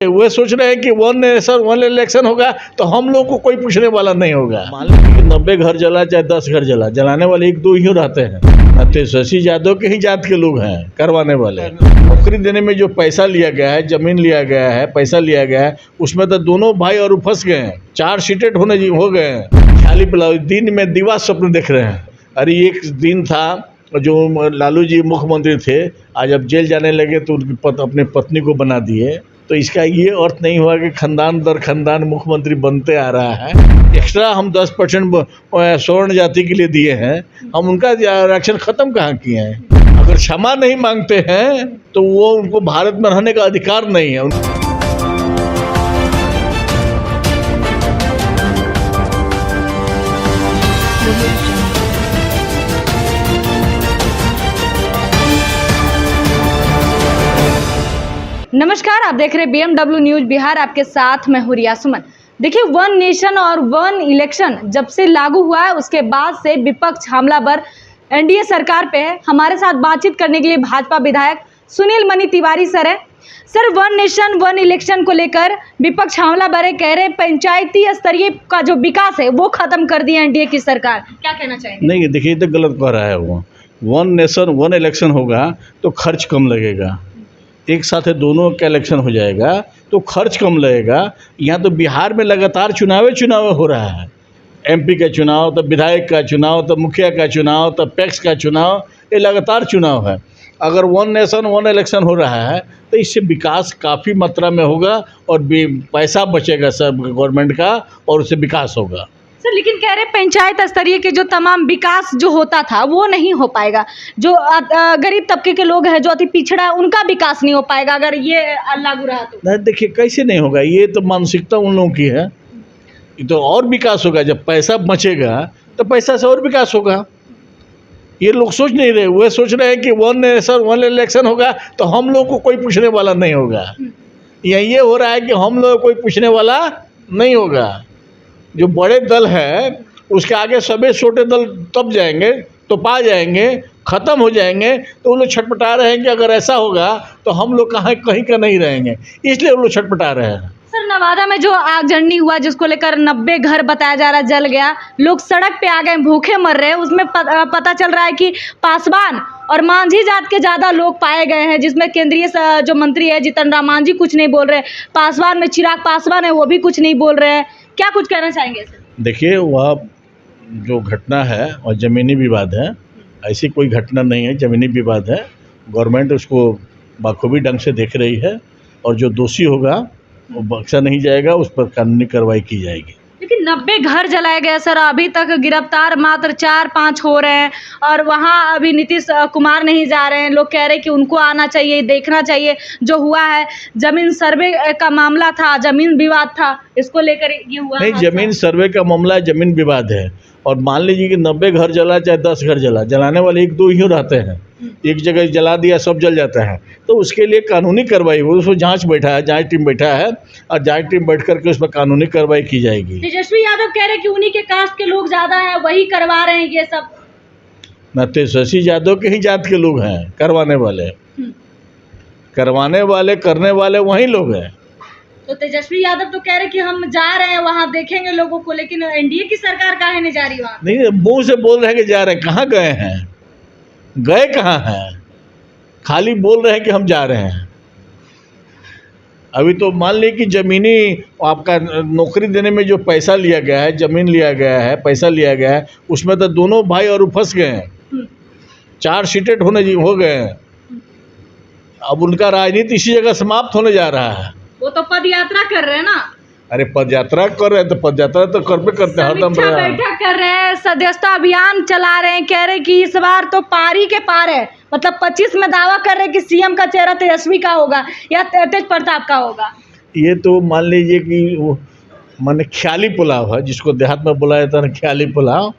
वे सोच रहे हैं कि वन नेशन वन इलेक्शन होगा तो हम लोग को कोई पूछने वाला नहीं होगा। मान लीजिए कि 90 घर जला चाहे 10 घर जला, जलाने वाले एक दो ही रहते हैं। तेजस्वी यादव के ही जात के लोग हैं करवाने वाले। नौकरी देने में जो पैसा लिया गया है, जमीन लिया गया है, पैसा लिया गया है, उसमें तो दोनों भाई और फंस गए हैं। 4 सीटें हो गए हैं। खाली पिलाओ दिन में दिवा स्वप्न देख रहे हैं। अरे एक दिन था जो लालू जी मुख्यमंत्री थे, आज अब जेल जाने लगे तो उनकी अपने पत्नी को बना दिए। तो इसका ये अर्थ नहीं हुआ कि खानदान दर खानदान मुख्यमंत्री बनते आ रहा है। एक्स्ट्रा हम 10% स्वर्ण जाति के लिए दिए हैं, हम उनका आरक्षण खत्म कहाँ किए हैं। अगर क्षमा नहीं मांगते हैं तो वो उनको भारत में रहने का अधिकार नहीं है। नमस्कार, आप देख रहे हैं BMW न्यूज बिहार। आपके साथ मैं हूं रिया सुमन। देखिए, वन नेशन और वन इलेक्शन जब से लागू हुआ है उसके बाद से विपक्ष हमलावर एनडीए सरकार पे है। हमारे साथ बातचीत करने के लिए भाजपा विधायक सुनील मनी तिवारी सर है। Sir, one nation one election को लेकर विपक्ष हमलावर है, कह रहे पंचायती स्तरीय का जो विकास है वो खत्म कर दिया एनडीए की सरकार। क्या कहना चाहेंगे? नहीं, देखिए तो गलत कह रहा है वो। वन नेशन वन इलेक्शन होगा तो खर्च कम लगेगा। एक साथ दोनों का इलेक्शन हो जाएगा तो खर्च कम लगेगा। यहाँ तो बिहार में लगातार चुनाव हो रहा है। एमपी का चुनाव, तो विधायक का चुनाव, तो मुखिया का चुनाव, तो पैक्स का चुनाव, ये लगातार चुनाव है। अगर वन नेशन वन इलेक्शन हो रहा है तो इससे विकास काफ़ी मात्रा में होगा और पैसा बचेगा सब गवर्नमेंट का और उससे विकास होगा। सर, लेकिन कह रहे पंचायत स्तरीय के जो तमाम विकास जो होता था वो नहीं हो पाएगा। जो गरीब तबके के लोग हैं, जो अति पिछड़ा है, उनका विकास नहीं हो पाएगा अगर ये लागू रहा तो। नहीं, देखिए कैसे नहीं होगा, ये तो मानसिकता उन लोगों की है। ये तो और विकास होगा, जब पैसा बचेगा तो पैसा से और विकास होगा। ये लोग सोच नहीं रहे, वे सोच रहे हैं कि वन नेशन वन इलेक्शन होगा तो हम लोग को कोई पूछने वाला नहीं होगा। ये हो रहा है कि हम लोग कोई पूछने वाला नहीं होगा। जो बड़े दल है उसके आगे सभी छोटे दल तब जाएंगे तो पा जाएंगे, ख़त्म हो जाएंगे। तो वो लोग छटपटा रहे हैं कि अगर ऐसा होगा तो हम लोग कहीं का नहीं रहेंगे, इसलिए वो लोग छटपटा रहे हैं। सर, नवादा में जो आगजनी हुआ जिसको लेकर 90 घर बताया जा रहा है जल गया, लोग सड़क पे आ गए, भूखे मर रहे हैं। उसमें पता चल रहा है कि पासवान और मांझी जात के ज़्यादा लोग पाए गए हैं, जिसमें केंद्रीय जो मंत्री है जीतन राम मांझी कुछ नहीं बोल रहे। पासवान में चिराग पासवान है, वो भी कुछ नहीं बोल रहे हैं। क्या कुछ कहना चाहेंगे सर? देखिए, वह जो घटना है और ज़मीनी विवाद है, ऐसी कोई घटना नहीं है, ज़मीनी विवाद है। गवर्नमेंट उसको बखूबी ढंग से देख रही है और जो दोषी होगा वो बख्शा नहीं जाएगा, उस पर कानूनी कार्रवाई की जाएगी। लेकिन 90 घर जलाए गए सर, अभी तक गिरफ्तार मात्र 4-5 हो रहे हैं और वहाँ अभी नीतीश कुमार नहीं जा रहे हैं। लोग कह रहे हैं कि उनको आना चाहिए, देखना चाहिए जो हुआ है। जमीन सर्वे का मामला था, जमीन विवाद था, इसको लेकर ये हुआ। नहीं, जमीन सर्वे का मामला जमीन विवाद है। और मान लीजिए कि 90 घर जला चाहे 10 घर जला, जलाने वाले एक दो ही रहते हैं। एक जगह जला दिया सब जल जाता है, तो उसके लिए कानूनी कार्रवाई हो। उसमें जांच टीम बैठा है और जांच टीम बैठ करके उस पर कानूनी कार्रवाई की जाएगी। तेजस्वी यादव कह रहे हैं कि उन्हीं के कास्ट के लोग ज़्यादा हैं, वही करवा रहे हैं ये सब। न, तेजस्वी यादव के ही जात के लोग हैं करवाने वाले करने वाले वही लोग हैं। तो तेजस्वी यादव तो कह रहे कि हम जा रहे हैं वहाँ, देखेंगे लोगों को, लेकिन एनडीए की सरकार काहे नहीं जा रही वहाँ? नहीं, मुंह से बोल रहे हैं कि जा रहे हैं, कहाँ गए हैं? गए कहाँ हैं? खाली बोल रहे हैं कि हम जा रहे हैं। अभी तो मान लीजिए कि जमीनी आपका नौकरी देने में जो पैसा लिया गया है, जमीन लिया गया है, पैसा लिया गया है, उसमें तो दोनों भाई और फंस गए हैं। 4 सीटें हो गए हैं। अब उनका राजनीति इसी जगह समाप्त होने जा रहा है। वो तो पद यात्रा कर रहे हैं ना। अरे पद यात्रा कर रहे हैं तो पद यात्रा तो करते हैं, हरदम बैठक कर रहे हैं, सदस्यता अभियान चला रहे हैं। कह रहे कि इस बार तो पारी के पार है, मतलब 25 में दावा कर रहे हैं कि सीएम का चेहरा तेजस्वी का होगा या तेज प्रताप का होगा। ये तो मान लीजिए कि वो माने ख्याली पुलाव है, जिसको देहात में बोला जाता है ख्याली पुलाव।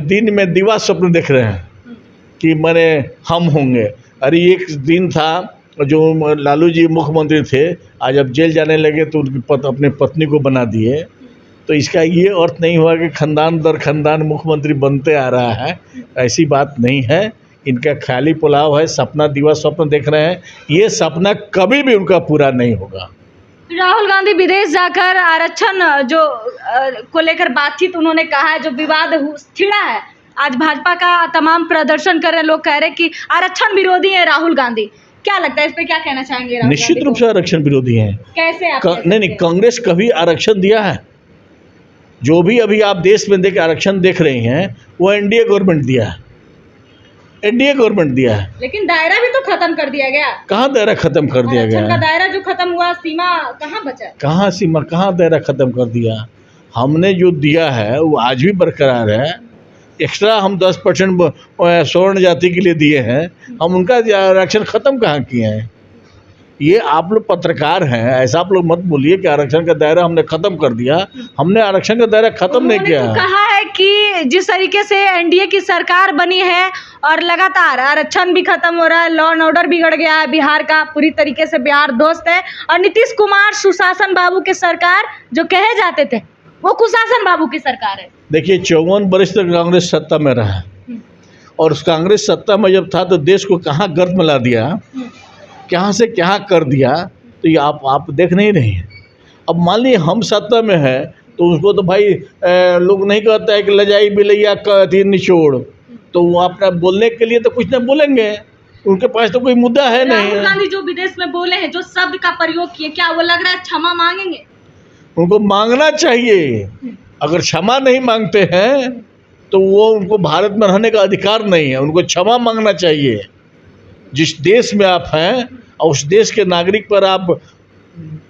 दिन में दिवा स्वप्न देख रहे हैं कि माने हम होंगे। अरे एक दिन था जो लालू जी मुख्यमंत्री थे, आज अब जेल जाने लगे तो उनकी अपने पत्नी को बना दिए। तो इसका ये अर्थ नहीं हुआ कि खानदान दर खानदान मुख्यमंत्री बनते आ रहा है, ऐसी बात नहीं है। इनका खाली पुलाव है, सपना दीवा स्वप्न देख रहे हैं। ये सपना कभी भी उनका पूरा नहीं होगा। राहुल गांधी विदेश जाकर आरक्षण जो को लेकर बातचीत उन्होंने कहा है, जो विवाद छिड़ा है, आज भाजपा का तमाम प्रदर्शन कर रहे लोग कह रहे हैं कि आरक्षण विरोधी है राहुल गांधी। क्या लगता है इस पे, क्या कहना चाहेंगे? राहुल निश्चित गांधी रूप से आरक्षण विरोधी हैं। कैसे आप नहीं, कांग्रेस कभी आरक्षण दिया है? जो भी अभी आप देश में देख आरक्षण देख रहे हैं वो एनडीए गवर्नमेंट दिया है, एनडीए गवर्नमेंट दिया है। लेकिन दायरा भी तो खत्म कर दिया गया। कहाँ दायरा खत्म कर दिया गया आरक्षण का है? दायरा जो खत्म हुआ, सीमा कहाँ बचा? कहाँ सीमा, कहाँ दायरा खत्म कर दिया? हमने जो दिया है वो आज भी बरकरार है। एक्स्ट्रा हम 10% स्वर्ण जाति के लिए दिए हैं, हम उनका आरक्षण खत्म कहाँ किए हैं? ये आप लोग पत्रकार हैं, ऐसा आप लोग मत बोलिए कि आरक्षण का दायरा हमने खत्म कर दिया। हमने आरक्षण का दायरा खत्म नहीं किया तो है। कहा है कि जिस तरीके से एनडीए की सरकार बनी है और लगातार आरक्षण भी खत्म हो रहा है, लॉ एंड ऑर्डर बिगड़ गया है बिहार का, पूरी तरीके से बिहार ध्वस्त है, और नीतीश कुमार सुशासन बाबू की सरकार जो कहे जाते थे वो कुशासन बाबू की सरकार है। देखिए 54 वर्ष तक कांग्रेस सत्ता में रहा, और उस कांग्रेस सत्ता में जब था तो देश को कहाँ गर्द में ला दिया, कहाँ से क्या कर दिया, तो ये आप देख नहीं रहे हैं। अब मान लीजिए हम सत्ता में है तो उसको तो भाई लोग नहीं कहता है कि लजाई बिलैया कहती निचोड़, तो वो अपना बोलने के लिए तो कुछ ना बोलेंगे, उनके पास तो कोई मुद्दा है नहीं। राहुल गांधी जो विदेश में बोले हैं, जो शब्द का प्रयोग किए, क्या वो लग रहा है क्षमा मांगेंगे? उनको मांगना चाहिए। अगर क्षमा नहीं मांगते हैं तो वो उनको भारत में रहने का अधिकार नहीं है, उनको क्षमा मांगना चाहिए। जिस देश में आप हैं और उस देश के नागरिक पर आप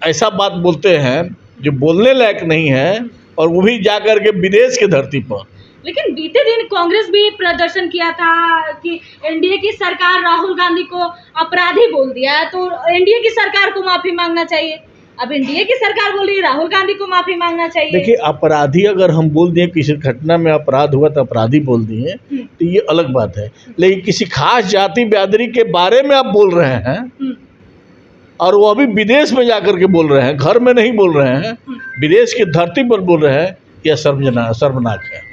ऐसा बात बोलते हैं जो बोलने लायक नहीं है, और वो भी जाकर के विदेश की धरती पर। लेकिन बीते दिन कांग्रेस भी प्रदर्शन किया था कि एनडीए की सरकार राहुल गांधी को अपराधी बोल दिया है, तो एनडीए की सरकार को माफी मांगना चाहिए। अब एनडीए की सरकार बोल रही है राहुल गांधी को माफी मांगना चाहिए। देखिए अपराधी अगर हम बोल दिए, किसी घटना में अपराध हुआ तो अपराधी बोल दिए तो ये अलग बात है, लेकिन किसी खास जाति बिरादरी के बारे में आप बोल रहे हैं और वो अभी विदेश में जाकर के बोल रहे हैं, घर में नहीं बोल रहे हैं, विदेश की धरती पर बोल रहे हैं, यह शर्मनाक है।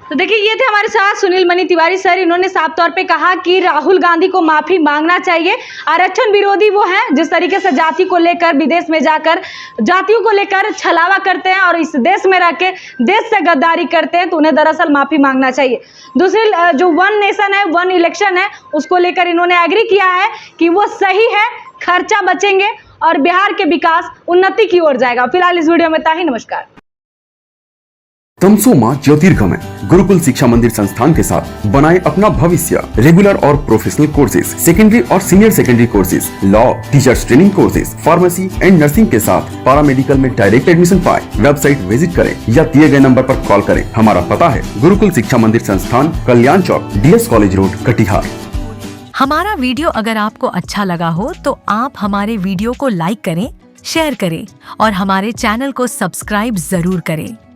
तो देखिए ये थे हमारे साथ सुनील मणि तिवारी सर। इन्होंने साफ तौर पे कहा कि राहुल गांधी को माफी मांगना चाहिए। आरक्षण विरोधी वो हैं जिस तरीके से जाति को लेकर विदेश में जाकर जातियों को लेकर छलावा करते हैं और इस देश में रह के देश से गद्दारी करते हैं, तो उन्हें दरअसल माफी मांगना चाहिए। दूसरी जो वन नेशन है, वन इलेक्शन है, उसको लेकर इन्होंने एग्री किया है कि वो सही है, खर्चा बचेंगे और बिहार के विकास उन्नति की ओर जाएगा। फिलहाल इस वीडियो में इतना ही। नमस्कार। तमसोमा ज्योतिर्गमय गुरुकुल शिक्षा मंदिर संस्थान के साथ बनाए अपना भविष्य। रेगुलर और प्रोफेशनल कोर्सेज, सेकेंडरी और senior secondary courses, law, teachers training courses, pharmacy and nursing के साथ पैरामेडिकल में डायरेक्ट एडमिशन पाए। वेबसाइट विजिट करें या दिए गए नंबर पर कॉल करें। हमारा पता है गुरुकुल शिक्षा मंदिर संस्थान, कल्याण चौक, DS कॉलेज रोड, कटिहार। हमारा वीडियो अगर आपको अच्छा लगा हो तो आप हमारे वीडियो को लाइक करें, शेयर करें और हमारे चैनल को सब्सक्राइब जरूर करें।